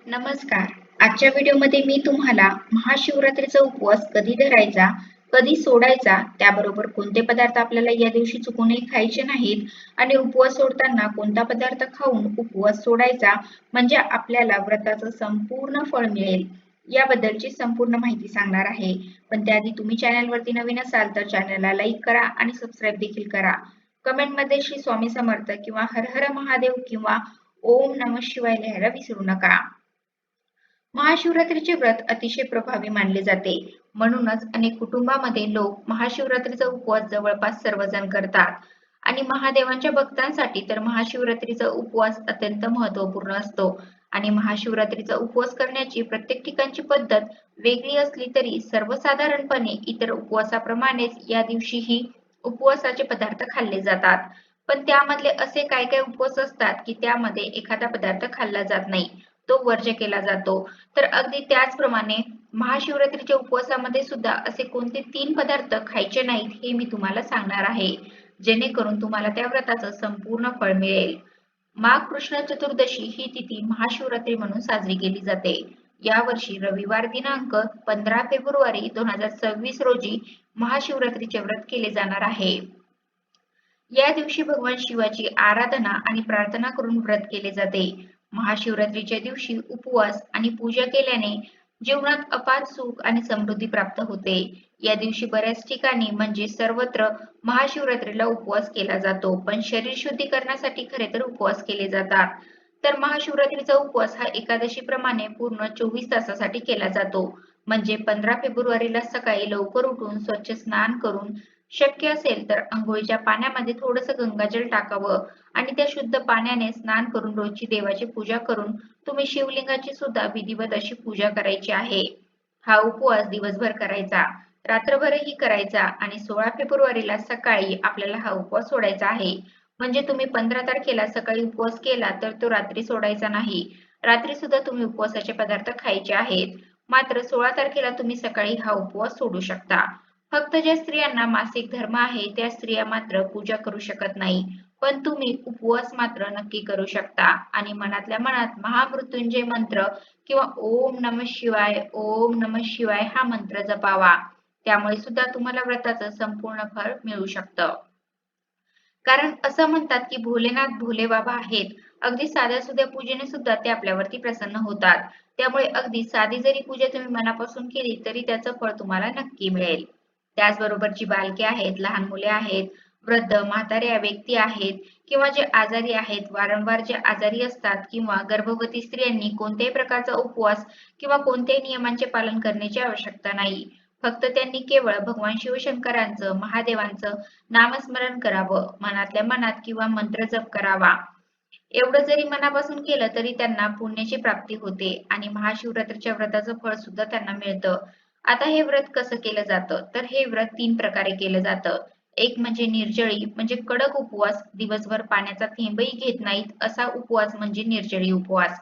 नमस्कार. आजच्या व्हिडिओमध्ये मी तुम्हाला महाशिवरात्रीचा उपवास कधी धरायचा, कधी सोडायचा, त्याबरोबर कोणते पदार्थ आपल्याला या दिवशी चुकूनही खायचे नाहीत आणि उपवास सोडताना कोणता पदार्थ खाऊन उपवास सोडायचा म्हणजे आपल्याला व्रताचं संपूर्ण फळ मिळेल, याबद्दलची संपूर्ण माहिती सांगणार आहे. पण त्याआधी तुम्ही चॅनलवरती नवीन असाल तर चॅनलला लाईक करा आणि सबस्क्राईब देखील करा. कमेंटमध्ये श्री स्वामी समर्थ किंवा हर हर महादेव किंवा ओम नमः शिवाय लिहायला विसरू नका. महाशिवरात्रीचे व्रत अतिशय प्रभावी मानले जाते. म्हणूनच अनेक कुटुंबामध्ये लोक महाशिवरात्रीचा उपवास जवळपास सर्वजण करतात आणि महादेवांच्या भक्तांसाठी तर महाशिवरात्रीचा उपवास अत्यंत महत्त्वपूर्ण असतो आणि महाशिवरात्रीचा उपवास करण्याची प्रत्येक ठिकाणची पद्धत वेगळी असली तरी सर्वसाधारणपणे इतर उपवासाप्रमाणेच या दिवशीही उपवासाचे पदार्थ खाल्ले जातात. पण त्यामधले असे काय काय उपवास असतात की त्यामध्ये एखादा पदार्थ खाल्ला जात नाही, तो वर्ज्य केला जातो. तर अगदी त्याचप्रमाणे महाशिवरात्रीच्या उपवासामध्ये सुद्धा असे कोणते 3 पदार्थ खायचे नाहीत हे मी तुम्हाला सांगणार आहे, जेणेकरून तुम्हाला त्या व्रताचं संपूर्ण फळ मिळेल. माघ कृष्ण चतुर्दशी ही तिथी महाशिवरात्री म्हणून साजरी केली जाते. यावर्षी रविवार दिनांक 15 फेब्रुवारी 2026 रोजी महाशिवरात्रीचे व्रत केले जाणार आहे. या दिवशी भगवान शिवाची आराधना आणि प्रार्थना करून व्रत केले जाते. महाशिवरात्रीच्या दिवशी उपवास आणि पूजा केल्याने जीवनात अपार सुख आणि समृद्धी प्राप्त होते. या दिवशी बऱ्याच ठिकाणी म्हणजे सर्वत्र महाशिवरात्रीला उपवास केला जातो, पण शरीर शुद्धीकरणासाठी खरे तर उपवास केले जातात. तर महाशिवरात्रीचा उपवास हा एकादशी प्रमाणे पूर्ण 24 तासासाठी केला जातो. म्हणजे 15 फेब्रुवारीला सकाळी लवकर उठून स्वच्छ स्नान करून शक्य असेल तर अंघोळीच्या पाण्यामध्ये थोडंसं गंगाजल टाकावं आणि त्या शुद्ध पाण्याने स्नान करून रोजची देवाची पूजा करून तुम्ही शिवलिंगाची सुद्धा विधिवत अशी पूजा करायची आहे. हा उपवास दिवसभर करायचा, रात्रभरही करायचा आणि 16 फेब्रुवारीला सकाळी आपल्याला हा उपवास सोडायचा आहे. म्हणजे तुम्ही 15 तारखेला सकाळी उपवास केला तर तो रात्री सोडायचा नाही. रात्री सुद्धा तुम्ही उपवासाचे पदार्थ खायचे आहेत. मात्र 16 तारखेला तुम्ही सकाळी हा उपवास सोडू शकता. फक्त ज्या स्त्रियांना मासिक धर्म आहे त्या स्त्रिया मात्र पूजा करू शकत नाही. पण तुम्ही उपवास मात्र नक्की करू शकता आणि मनातल्या मनात महामृत्युंजय मंत्र किंवा ओम नमः शिवाय ओम नमः शिवाय हा मंत्र जपावा. त्यामुळे सुद्धा तुम्हाला व्रताचं संपूर्ण फळ मिळू शकतं. कारण असं म्हणतात की भोलेनाथ भोले बाबा आहेत. अगदी साध्या सुध्या पूजेने सुद्धा ते आपल्यावरती प्रसन्न होतात. त्यामुळे अगदी साधी जरी पूजा तुम्ही मनापासून केली तरी त्याचं फळ तुम्हाला नक्की मिळेल. त्याचबरोबर जी बालके आहेत, लहान मुले आहेत, वृद्ध म्हाताऱ्या व्यक्ती आहेत किंवा जे आजारी आहेत, वारंवार जे आजारी असतात किंवा गर्भवती स्त्रियांनी कोणत्याही प्रकारचा उपवास किंवा कोणत्याही नियमांचे पालन करण्याची आवश्यकता नाही. फक्त त्यांनी केवळ भगवान शिवशंकरांचं, महादेवांचं नामस्मरण करावं, मनातल्या मनात किंवा मंत्र जप करावा. एवढं जरी मनापासून केलं तरी त्यांना पुण्याची प्राप्ती होते आणि महाशिवरात्रीच्या व्रताचं फळ सुद्धा त्यांना मिळतं. आता हे व्रत कसं केलं जातं? तर हे व्रत 3 प्रकारे केलं जातं. एक म्हणजे निर्जळी म्हणजे कडक उपवास, दिवसभर पाण्याचा थेंबही घेत नाहीत असा उपवास म्हणजे निर्जळी उपवास.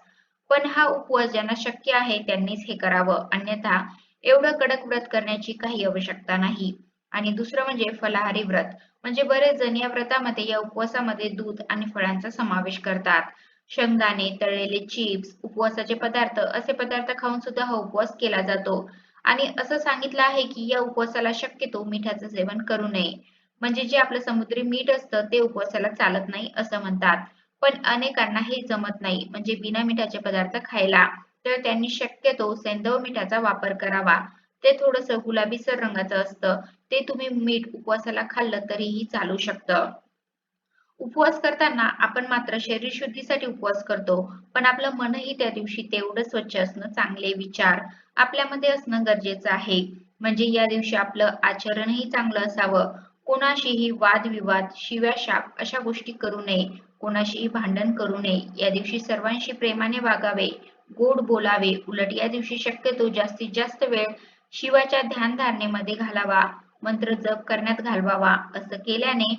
पण हा उपवास ज्यांना शक्य आहे त्यांनीच हे करावं, अन्यथा एवढं कडक व्रत करण्याची काही आवश्यकता नाही. आणि दुसरं म्हणजे फलाहारी व्रत. म्हणजे बरेच जण या व्रतामध्ये या उपवासामध्ये दूध आणि फळांचा समावेश करतात. शेंगदाणे, तळलेले चिप्स, उपवासाचे पदार्थ असे पदार्थ खाऊन सुद्धा हा उपवास केला जातो. आणि असं सांगितलं आहे की या उपवासाला शक्यतो मिठाचं सेवन करू नये. म्हणजे जे आपलं समुद्री मीठ असतं ते उपवासाला चालत नाही असं म्हणतात. पण अनेकांना हे जमत नाही म्हणजे बिना मिठाचे पदार्थ खायला. तर त्यांनी शक्यतो सैंधव मिठाचा वापर करावा. ते थोडंसं गुलाबीसर रंगाचं असतं. ते तुम्ही मीठ उपवासाला खाल्लं तरीही चालू शकतं. उपवास करताना आपण मात्र शरीर शुद्धीसाठी उपवास करतो, पण आपलं मनही त्या दिवशी तेवढं स्वच्छ असणं, चांगले विचार आपल्यामध्ये असणं गरजेचं आहे. म्हणजे या दिवशी आपलं आचरणही चांगलं असावं. कोणाशीही वादविवाद, शिव्याशाप अशा गोष्टी करू नये. कोणाशीही भांडण करू नये. या दिवशी सर्वांशी प्रेमाने वागावे, गोड बोलावे. उलट या दिवशी शक्यतो जास्तीत जास्त वेळ शिवाच्या ध्यानधारणेमध्ये घालावा, मंत्र जप करण्यात घालवावा. असं केल्याने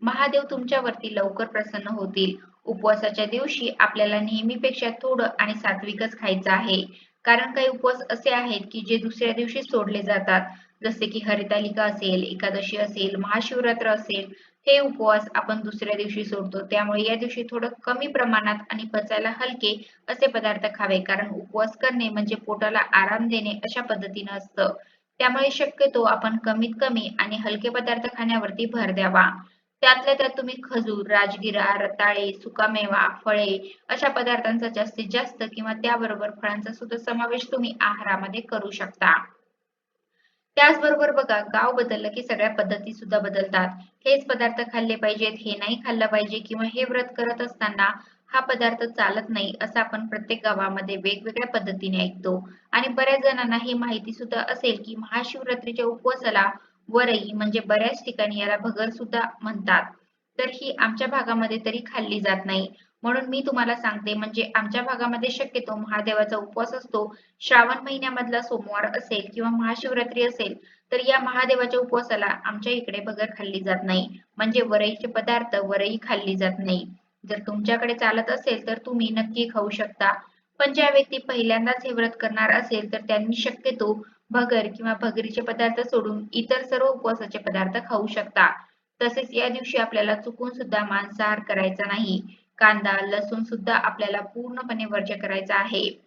महादेव तुमच्यावरती लवकर प्रसन्न होतील. उपवासाच्या दिवशी आपल्याला नेहमीपेक्षा थोडं आणि सात्विकच खायचं आहे. कारण काही उपवास असे आहेत की जे दुसऱ्या दिवशी सोडले जातात. जसे की हरितालिका असेल, एकादशी असेल, महाशिवरात्र असेल, हे उपवास आपण दुसऱ्या दिवशी सोडतो. त्यामुळे या दिवशी थोडं कमी प्रमाणात आणि पचायला हलके असे पदार्थ खावे. कारण उपवास करणे म्हणजे पोटाला आराम देणे अशा पद्धतीनं असतं. त्यामुळे शक्यतो आपण कमीत कमी आणि हलके पदार्थ खाण्यावरती भर द्यावा. त्यातल्या त्यात तुम्ही खजूर, राजगिरा, रताळे, सुकामेवा, फळे अशा पदार्थांचा जास्तीत जास्त किंवा त्याबरोबर फळांचा सुद्धा समावेश तुम्ही आहारामध्ये करू शकता. त्याचबरोबर बघा, गाव बदललं की सगळ्या पद्धती सुद्धा बदलतात. हेच पदार्थ खाल्ले पाहिजेत, हे नाही खाल्लं पाहिजे किंवा हे व्रत करत असताना हा पदार्थ चालत नाही, असं आपण प्रत्येक गावामध्ये वेगवेगळ्या पद्धतीने ऐकतो. आणि बऱ्याच जणांना ही माहिती सुद्धा असेल की महाशिवरात्रीच्या उपवासाला वरई म्हणजे बऱ्याच ठिकाणी याला भगर सुद्धा म्हणतात. तर ही आमच्या भागामध्ये तरी खाल्ली जात नाही. म्हणून मी तुम्हाला सांगते म्हणजे आमच्या भागामध्ये शक्यतो महादेवाचा उपवास असतो. श्रावण महिन्यामधला सोमवार असेल किंवा महाशिवरात्री असेल, तर या महादेवाच्या उपवासाला आमच्या इकडे भगर खाल्ली जात नाही. म्हणजे वरईचे पदार्थ वरई खाल्ली जात नाही. जर तुमच्याकडे चालत असेल तर तुम्ही नक्की खाऊ शकता. पण ज्या व्यक्ती पहिल्यांदाच हे व्रत करणार असेल तर त्यांनी शक्यतो भगर किंवा भगरीचे पदार्थ सोडून इतर सर्व उपवासाचे पदार्थ खाऊ शकता. तसेच या दिवशी आपल्याला चुकून सुद्धा मांसाहार करायचा नाही. कांदा, लसूण सुद्धा आपल्याला पूर्णपणे वर्ज्य करायचा आहे.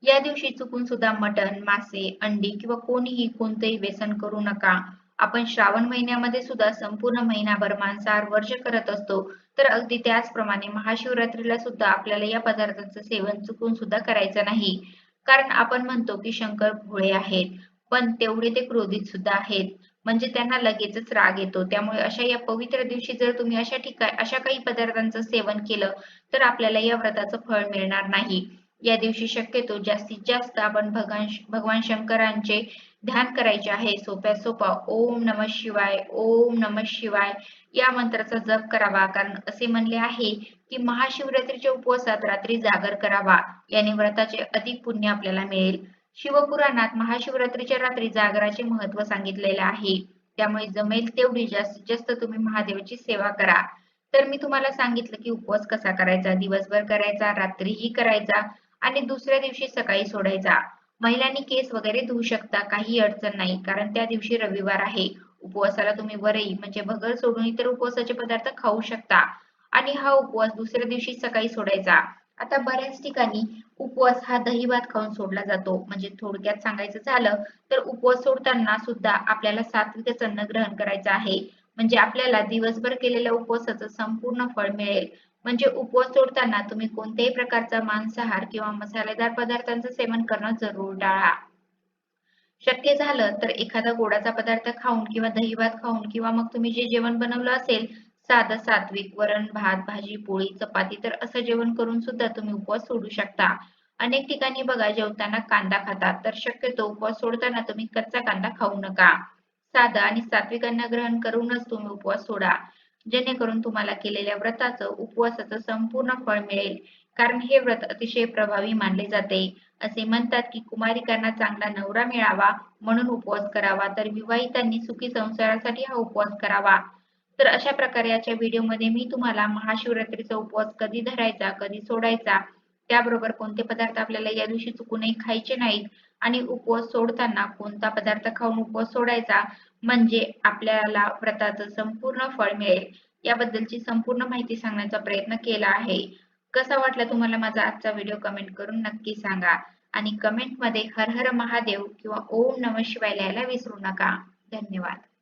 या दिवशी चुकून सुद्धा मटण, मासे, अंडी किंवा कोणीही कोणतेही व्यसन करू नका. आपण श्रावण महिन्यामध्ये सुद्धा संपूर्ण महिनाभर मांसाहार वर्ज्य करत असतो. तर अगदी त्याचप्रमाणे महाशिवरात्रीला सुद्धा आपल्याला या पदार्थांचं सेवन चुकून सुद्धा करायचं नाही. कारण आपण म्हणतो की शंकर भोळे आहेत, पण तेवढे ते क्रोधित सुद्धा आहेत. म्हणजे त्यांना लगेचच राग येतो. त्यामुळे अशा या पवित्र दिवशी जर तुम्ही अशा काही पदार्थांचं सेवन केलं, तर आपल्याला या व्रताचं फळ मिळणार नाही. या दिवशी शक्यतो जास्तीत जास्त आपण भगवान शंकरांचे ध्यान करायचे आहे. सोप्यात सोपा ओम नमः शिवाय, ओम नमः शिवाय या मंत्राचा जप करावा. कारण असे म्हणले आहे की महाशिवरात्रीच्या उपवासात रात्री जागर करावा. याने व्रताचे अधिक पुण्य आपल्याला मिळेल. शिवपुराणात महाशिवरात्रीच्या रात्री जागराचे महत्त्व सांगितलेले आहे. त्यामुळे जमेल तेवढी जास्तीत जास्त तुम्ही महादेवाची सेवा करा. तर मी तुम्हाला सांगितलं की उपवास कसा करायचा, दिवसभर करायचा, रात्रीही करायचा आणि दुसऱ्या दिवशी सकाळी सोडायचा. महिलांनी केस वगैरे धुवू शकता, काही अडचण नाही. कारण त्या दिवशी रविवार आहे. उपवासाला तुम्ही वरई म्हणजे भगर सोडून इतर उपवासाचे पदार्थ खाऊ शकता आणि हा उपवास दुसऱ्या दिवशी सकाळी सोडायचा. आता बऱ्याच ठिकाणी उपवास हा दही-भात खाऊन सोडला जातो. म्हणजे थोडक्यात सांगायचं झालं तर उपवास सोडताना सुद्धा आपल्याला सात्विकच अन्न ग्रहण करायचं आहे. म्हणजे आपल्याला दिवसभर केलेल्या उपवासाचं संपूर्ण फळ मिळेल. म्हणजे उपवास सोडताना तुम्ही कोणत्याही प्रकारचा मांसाहार किंवा मसालेदार पदार्थांचं सेवन करणं जरूर टाळा. शक्य झालं तर एखादा गोडाचा पदार्थ खाऊन किंवा दही-भात खाऊन किंवा मग तुम्ही जे जेवण बनवलं असेल, साधं सात्विक वरण, भात, भाजी, पोळी, चपाती तर असं जेवण करून सुद्धा तुम्ही उपवास सोडू शकता. अनेक ठिकाणी बघा जेवताना कांदा खातात, तर शक्यतो उपवास सोडताना तुम्ही कच्चा कांदा खाऊ नका. साधं आणि सात्विक अन्न ग्रहण करूनच तुम्ही उपवास सोडा. जेणेकरून तुम्हाला केलेल्या व्रताचं, उपवासाचं संपूर्ण फळ मिळेल. कारण हे व्रत अतिशय प्रभावी मानले जाते. असे म्हणतात की कुमारिकांना चांगला नवरा मिळावा म्हणून उपवास करावा, तर विवाहितांनी सुखी संसारासाठी हा उपवास करावा. तर अशा प्रकारे आजच्या व्हिडिओमध्ये मी तुम्हाला महाशिवरात्रीचा उपवास कधी धरायचा, कधी सोडायचा, त्याबरोबर कोणते पदार्थ आपल्याला या दिवशी चुकूनही खायचे नाहीत आणि उपवास सोडताना कोणता पदार्थ खाऊन उपवास सोडायचा म्हणजे आपल्याला व्रताचं संपूर्ण फळ मिळेल. याबद्दलची संपूर्ण माहिती सांगण्याचा प्रयत्न केला आहे. कसा वाटला तुम्हाला माझा आजचा व्हिडिओ कमेंट करून नक्की सांगा आणि कमेंटमध्ये हर हर महादेव किंवा ओम नमः शिवाय लिहायला विसरू नका. धन्यवाद.